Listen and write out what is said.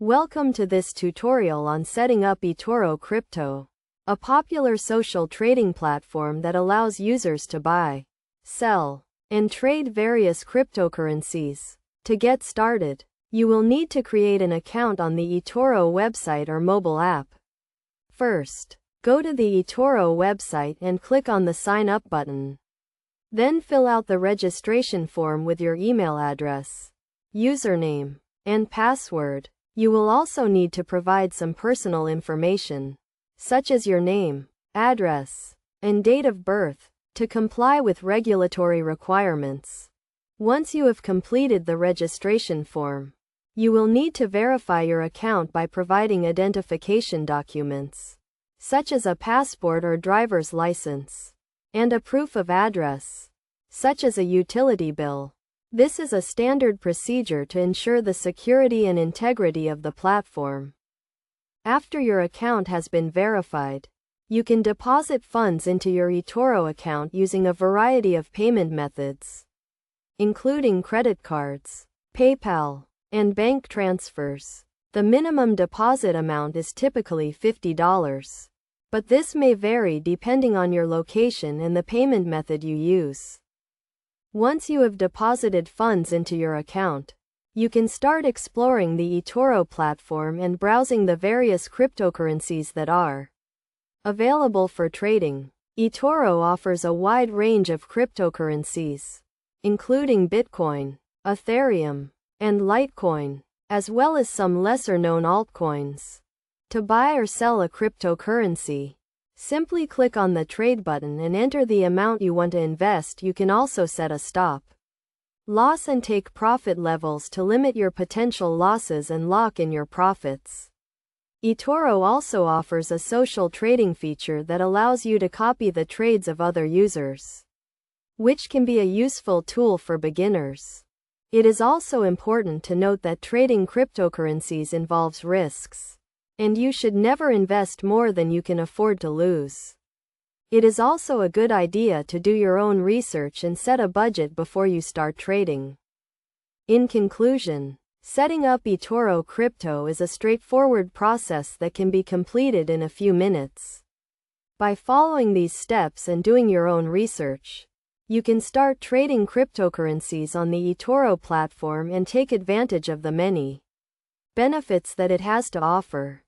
Welcome to this tutorial on setting up Etoro Crypto, a popular social trading platform that allows users to buy, sell, and trade various cryptocurrencies. To get started, you will need to create an account on the Etoro website or mobile app. First, go to the Etoro website and click on the Sign Up button. Then fill out the registration form with your email address, username, and password. You will also need to provide some personal information, such as your name, address, and date of birth, to comply with regulatory requirements. Once you have completed the registration form, you will need to verify your account by providing identification documents, such as a passport or driver's license, and a proof of address, such as a utility bill. This is a standard procedure to ensure the security and integrity of the platform. After your account has been verified, you can deposit funds into your Etoro account using a variety of payment methods, including credit cards, PayPal, and bank transfers. The minimum deposit amount is typically $50, but this may vary depending on your location and the payment method you use. Once you have deposited funds into your account, you can start exploring the Etoro platform and browsing the various cryptocurrencies that are available for trading. Etoro offers a wide range of cryptocurrencies, including Bitcoin, Ethereum, and Litecoin, as well as some lesser-known altcoins. To buy or sell a cryptocurrency, simply click on the Trade button and enter the amount you want to invest. You can also set a stop loss and take profit levels to limit your potential losses and lock in your profits. Etoro also offers a social trading feature that allows you to copy the trades of other users, which can be a useful tool for beginners. It is also important to note that trading cryptocurrencies involves risks, and you should never invest more than you can afford to lose. It is also a good idea to do your own research and set a budget before you start trading. In conclusion, setting up Etoro Crypto is a straightforward process that can be completed in a few minutes. By following these steps and doing your own research, you can start trading cryptocurrencies on the Etoro platform and take advantage of the many benefits that it has to offer.